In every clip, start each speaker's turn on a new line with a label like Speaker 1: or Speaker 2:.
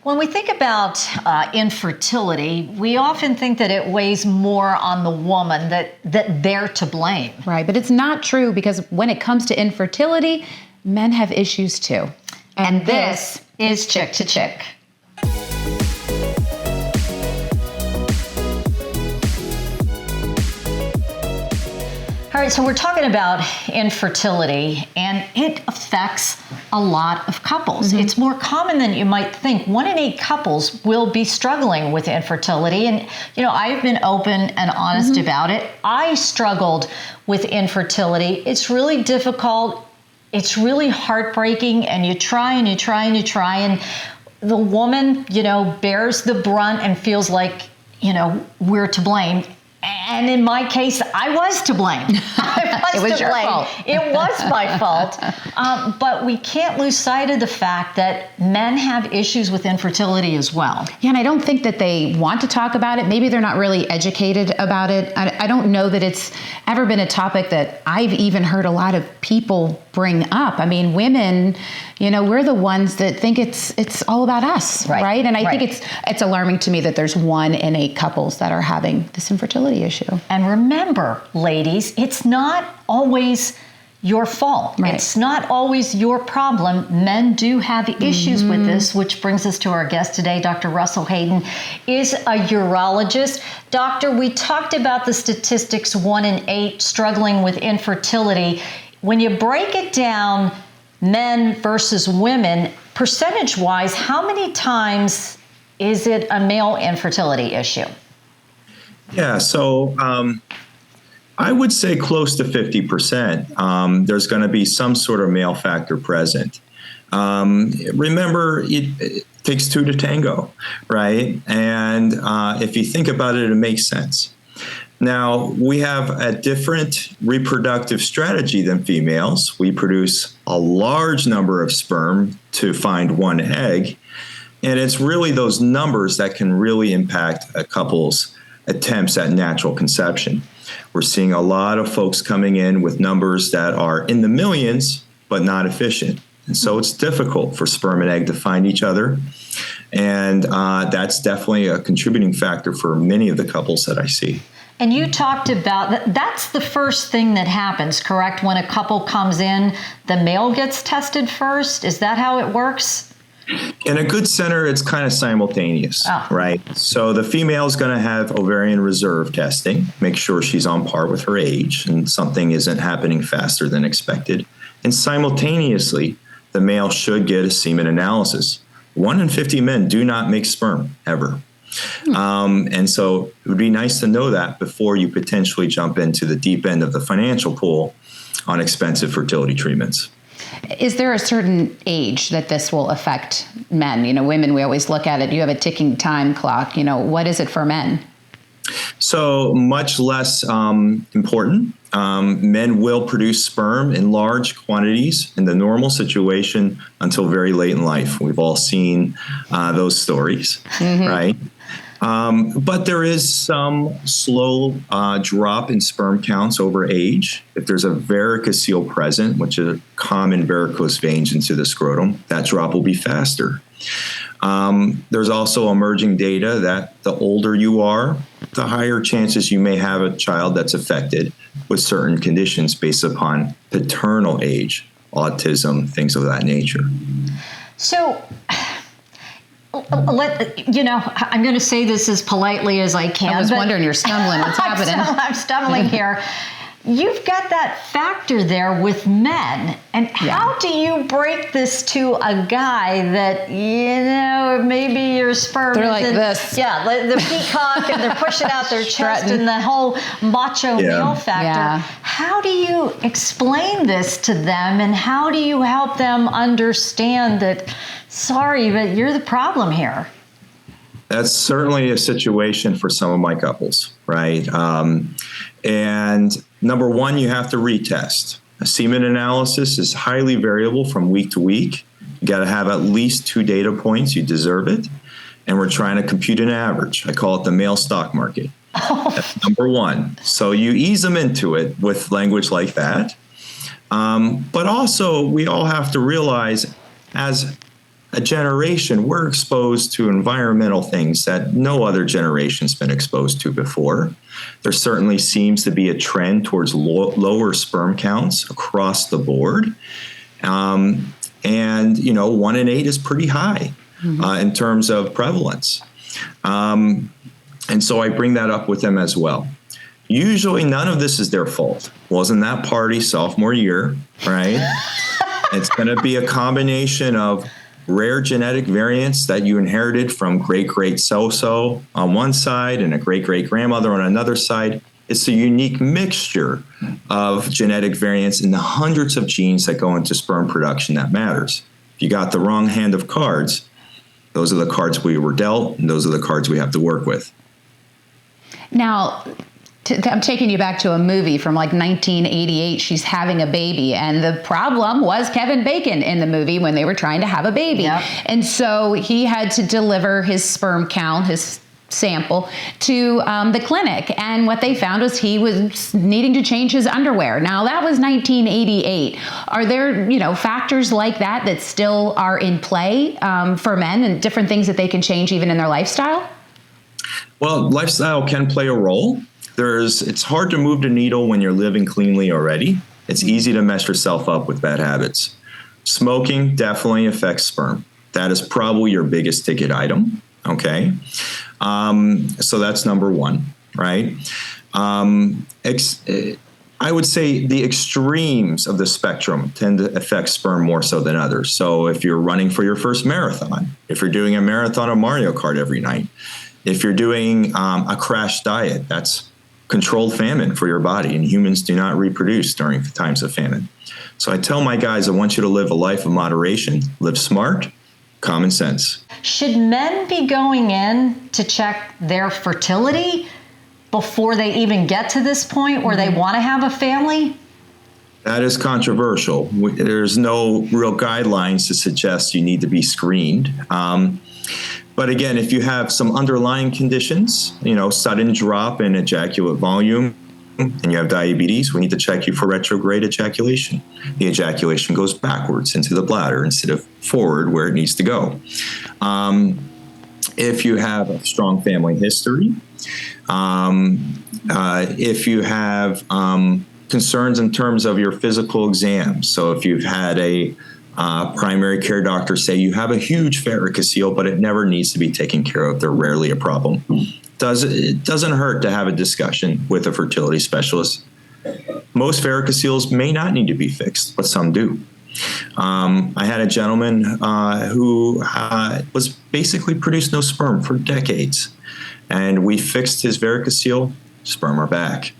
Speaker 1: When we think about infertility, we often think that it weighs more on the woman, that they're to blame.
Speaker 2: Right, but it's not true, because when it comes to infertility, men have issues too.
Speaker 1: And this is Chick2Chick. All right, so we're talking about infertility, and it affects a lot of couples. Mm-hmm. It's more common than you might think. 1 in 8 couples will be struggling with infertility. And, I've been open and honest about it. I struggled with infertility. It's really difficult. It's really heartbreaking, and you try and you try and you try. And the woman, bears the brunt and feels like, we're to blame. And in my case, I was to blame.
Speaker 2: It was your fault.
Speaker 1: It was my fault. But we can't lose sight of the fact that men have issues with infertility as well.
Speaker 2: Yeah, and I don't think that they want to talk about it. Maybe they're not really educated about it. I don't know that it's ever been a topic that I've even heard a lot of people bring up. I mean, women, we're the ones that think it's all about us, right? And I think it's alarming to me that there's 1 in 8 couples that are having this infertility issue.
Speaker 1: And remember, ladies, it's not always your fault. Right. It's not always your problem. Men do have issues with this, which brings us to our guest today. Dr. Russell Hayden is a urologist. Doctor, we talked about the statistics, 1 in 8 struggling with infertility. When you break it down, men versus women, percentage-wise, how many times is it a male infertility issue?
Speaker 3: Yeah, so I would say close to 50%. There's going to be some sort of male factor present. Remember, it takes 2 to tango, right? And if you think about it, it makes sense. Now, we have a different reproductive strategy than females. We produce a large number of sperm to find 1 egg. And it's really those numbers that can really impact a couple's attempts at natural conception. We're seeing a lot of folks coming in with numbers that are in the millions, but not efficient. And so it's difficult for sperm and egg to find each other. And that's definitely a contributing factor for many of the couples that I see.
Speaker 1: And you talked about that's the first thing that happens, correct? When a couple comes in, the male gets tested first. Is that how it works?
Speaker 3: In a good center, it's kind of simultaneous, right? So the female is going to have ovarian reserve testing, make sure she's on par with her age and something isn't happening faster than expected. And simultaneously, the male should get a semen analysis. 1 in 50 men do not make sperm, ever. And so it would be nice to know that before you potentially jump into the deep end of the financial pool on expensive fertility treatments.
Speaker 2: Is there a certain age that this will affect men? Women, we always look at it. You have a ticking time clock. What is it for men?
Speaker 3: So much less important. Men will produce sperm in large quantities in the normal situation until very late in life. We've all seen those stories, right? But there is some slow drop in sperm counts over age. If there's a varicocele present, which is common varicose veins into the scrotum, that drop will be faster. There's also emerging data that the older you are, the higher chances you may have a child that's affected with certain conditions based upon paternal age, autism, things of that nature.
Speaker 1: So, I'm going to say this as politely as I can.
Speaker 2: I was wondering, you're stumbling. What's happening?
Speaker 1: I'm stumbling here. You've got that factor there with men. And how do you break this to a guy that, maybe your sperm
Speaker 2: They're like this.
Speaker 1: Yeah, the peacock, and they're pushing out their chest and the whole macho male factor.
Speaker 2: Yeah.
Speaker 1: How do you explain this to them, and how do you help them understand that, sorry, but you're the problem here?
Speaker 3: That's certainly a situation for some of my couples, right? And number one, you have to retest. A semen analysis is highly variable from week to week. You got to have at least 2 data points. You deserve it. And we're trying to compute an average. I call it the male stock market. That's number one. So you ease them into it with language like that. But also, we all have to realize, as a generation, we're exposed to environmental things that no other generation's been exposed to before. There certainly seems to be a trend towards lower sperm counts across the board. And, 1 in 8 is pretty high in terms of prevalence. And so I bring that up with them as well. Usually none of this is their fault. Wasn't that party sophomore year, right? It's going to be a combination of rare genetic variants that you inherited from great-great so-so on one side and a great-great-grandmother on another side. It's a unique mixture of genetic variants in the hundreds of genes that go into sperm production that matters. If you got the wrong hand of cards, those are the cards we were dealt, and those are the cards we have to work with.
Speaker 2: Now, I'm taking you back to a movie from like 1988. She's having a baby, and the problem was Kevin Bacon in the movie when they were trying to have a baby.
Speaker 1: Yep.
Speaker 2: And so he had to deliver his sperm count, his sample, to the clinic. And what they found was he was needing to change his underwear. Now, that was 1988. Are there, factors like that that still are in play for men, and different things that they can change even in their lifestyle?
Speaker 3: Well, lifestyle can play a role. It's hard to move the needle when you're living cleanly already. It's easy to mess yourself up with bad habits. Smoking definitely affects sperm. That is probably your biggest ticket item. Okay. So that's number one, right? I would say the extremes of the spectrum tend to affect sperm more so than others. So if you're running for your first marathon, if you're doing a marathon of Mario Kart every night, if you're doing a crash diet, that's controlled famine for your body, and humans do not reproduce during times of famine. So I tell my guys, I want you to live a life of moderation, live smart, common sense.
Speaker 1: Should men be going in to check their fertility before they even get to this point where they want to have a family?
Speaker 3: That is controversial. There's no real guidelines to suggest you need to be screened. But again, if you have some underlying conditions, sudden drop in ejaculate volume, and you have diabetes, we need to check you for retrograde ejaculation. The ejaculation goes backwards into the bladder instead of forward where it needs to go. If you have a strong family history, if you have concerns in terms of your physical exams, so if you've had a primary care doctor say you have a huge varicocele, but it never needs to be taken care of, they're rarely a problem. It doesn't hurt to have a discussion with a fertility specialist. Most varicoceles may not need to be fixed, but some do. I had a gentleman who was basically produced no sperm for decades, and we fixed his varicocele, sperm are back.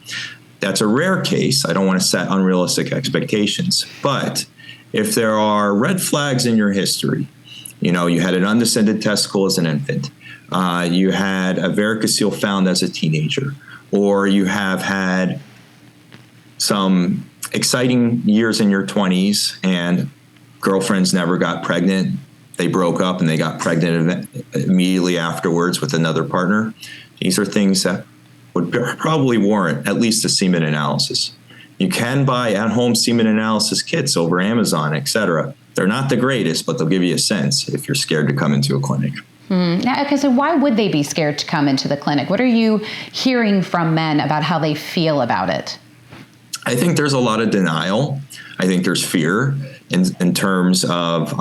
Speaker 3: That's a rare case. I don't want to set unrealistic expectations, but if there are red flags in your history, you had an undescended testicle as an infant, you had a varicocele found as a teenager, or you have had some exciting years in your 20s and girlfriends never got pregnant, they broke up and they got pregnant immediately afterwards with another partner. These are things that would probably warrant at least a semen analysis. You can buy at-home semen analysis kits over Amazon, etc. They're not the greatest, but they'll give you a sense if you're scared to come into a clinic.
Speaker 2: Now, okay, so why would they be scared to come into the clinic? What are you hearing from men about how they feel about it?
Speaker 3: I think there's a lot of denial. I think there's fear in terms of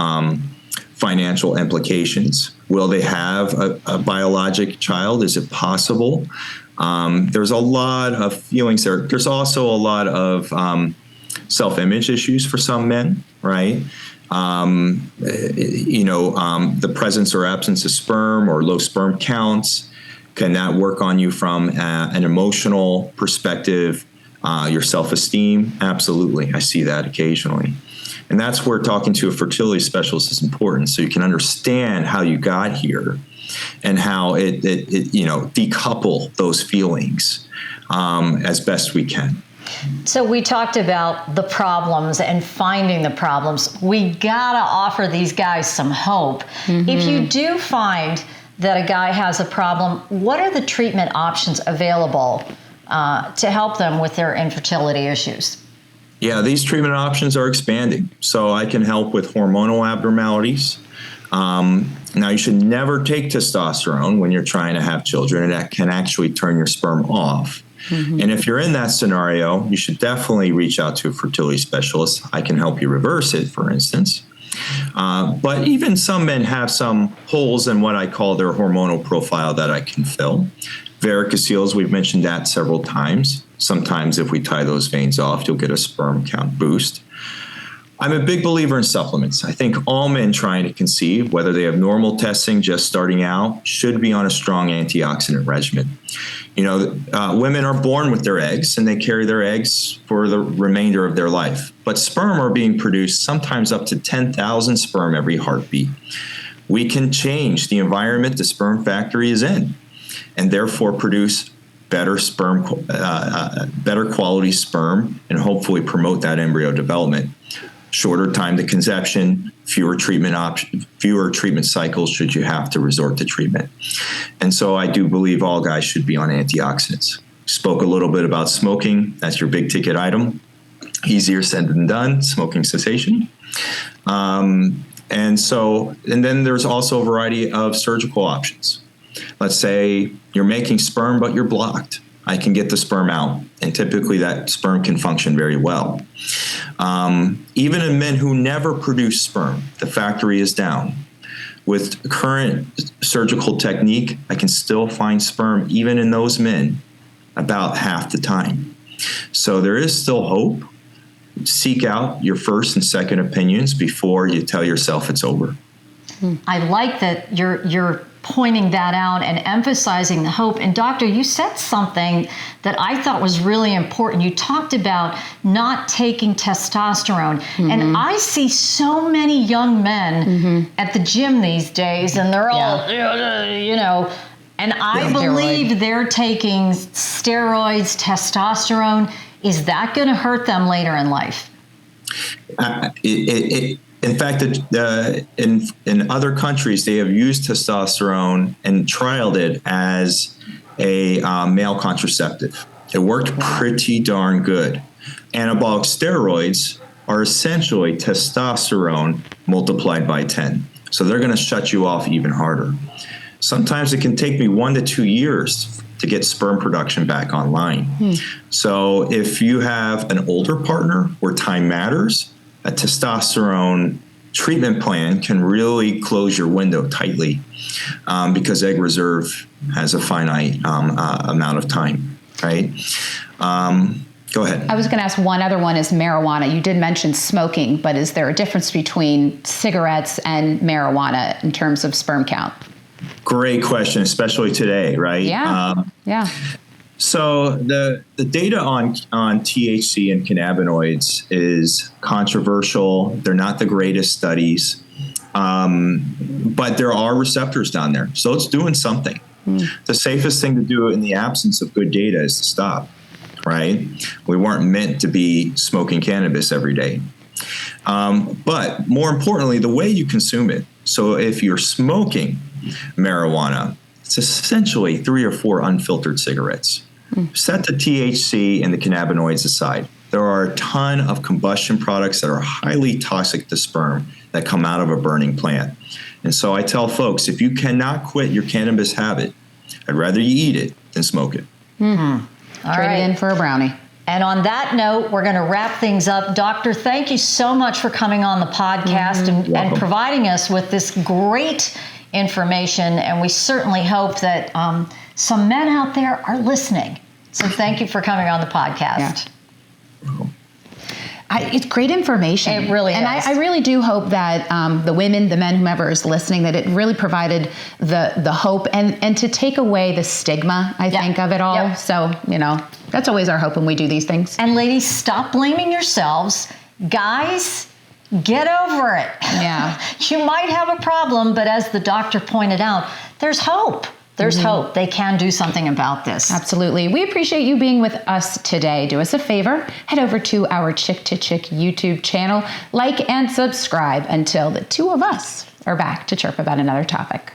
Speaker 3: financial implications. Will they have a biologic child? Is it possible? There's a lot of feelings there. There's also a lot of self-image issues for some men, right? The presence or absence of sperm or low sperm counts, can that work on you from an emotional perspective? Your self-esteem? Absolutely. I see that occasionally. And that's where talking to a fertility specialist is important, so you can understand how you got here and how it decouple those feelings as best we can.
Speaker 1: So we talked about the problems and finding the problems. We gotta offer these guys some hope. If you do find that a guy has a problem, what are the treatment options available to help them with their infertility issues? Yeah,
Speaker 3: these treatment options are expanding. So I can help with hormonal abnormalities. Now, you should never take testosterone when you're trying to have children, and that can actually turn your sperm off. And if you're in that scenario, you should definitely reach out to a fertility specialist. I can help you reverse it, for instance. But even some men have some holes in what I call their hormonal profile that I can fill. Varicoceles, we've mentioned that several times. Sometimes if we tie those veins off, you'll get a sperm count boost. I'm a big believer in supplements. I think all men trying to conceive, whether they have normal testing just starting out, should be on a strong antioxidant regimen. Women are born with their eggs and they carry their eggs for the remainder of their life. But sperm are being produced sometimes up to 10,000 sperm every heartbeat. We can change the environment the sperm factory is in and therefore produce better quality sperm and hopefully promote that embryo development. Shorter time to conception, fewer treatment cycles should you have to resort to treatment. And so I do believe all guys should be on antioxidants. Spoke a little bit about smoking. That's your big ticket item. Easier said than done, smoking cessation. And then there's also a variety of surgical options. Let's say you're making sperm, but you're blocked. I can get the sperm out, and typically that sperm can function very well. Even in men who never produce sperm, the factory is down. With current surgical technique, I can still find sperm even in those men about half the time. So there is still hope. Seek out your first and second opinions before you tell yourself it's over.
Speaker 1: I like that you're pointing that out and emphasizing the hope. And doctor, you said something that I thought was really important. You talked about not taking testosterone. And I see so many young men at the gym these days, and they're all, and I believe they're taking steroids, testosterone. Is that going to hurt them later in life?
Speaker 3: In fact, in other countries, they have used testosterone and trialed it as a male contraceptive. It worked pretty darn good. Anabolic steroids are essentially testosterone multiplied by 10. So they're going to shut you off even harder. Sometimes it can take me 1 to 2 years to get sperm production back online. So if you have an older partner where time matters, a testosterone treatment plan can really close your window tightly because egg reserve has a finite amount of time, right? Go ahead.
Speaker 2: I was going to ask one other one is marijuana. You did mention smoking, but is there a difference between cigarettes and marijuana in terms of sperm count?
Speaker 3: Great question, especially today, right?
Speaker 2: Yeah.
Speaker 3: So the data on THC and cannabinoids is controversial. They're not the greatest studies, but there are receptors down there. So it's doing something. The safest thing to do in the absence of good data is to stop, right? We weren't meant to be smoking cannabis every day. But more importantly, the way you consume it. So if you're smoking marijuana, it's essentially 3 or 4 unfiltered cigarettes. Set the THC and the cannabinoids aside. There are a ton of combustion products that are highly toxic to sperm that come out of a burning plant. And so I tell folks, if you cannot quit your cannabis habit, I'd rather you eat it than smoke it.
Speaker 2: Trade it in for a brownie.
Speaker 1: And on that note, we're going to wrap things up. Doctor, thank you so much for coming on the podcast and providing us with this great information. And we certainly hope that some men out there are listening. So thank you for coming on the podcast.
Speaker 3: Yeah.
Speaker 2: It's great information.
Speaker 1: It really is.
Speaker 2: And I really do hope that the women, the men, whomever is listening, that it really provided the hope and to take away the stigma, I think, of it all.
Speaker 1: Yep.
Speaker 2: So, that's always our hope when we do these things.
Speaker 1: And ladies, stop blaming yourselves. Guys, get over it.
Speaker 2: Yeah.
Speaker 1: You might have a problem, but as the doctor pointed out, there's hope. There's hope. They can do something about this.
Speaker 2: Absolutely. We appreciate you being with us today. Do us a favor. Head over to our Chick2Chick YouTube channel. Like and subscribe until the two of us are back to chirp about another topic.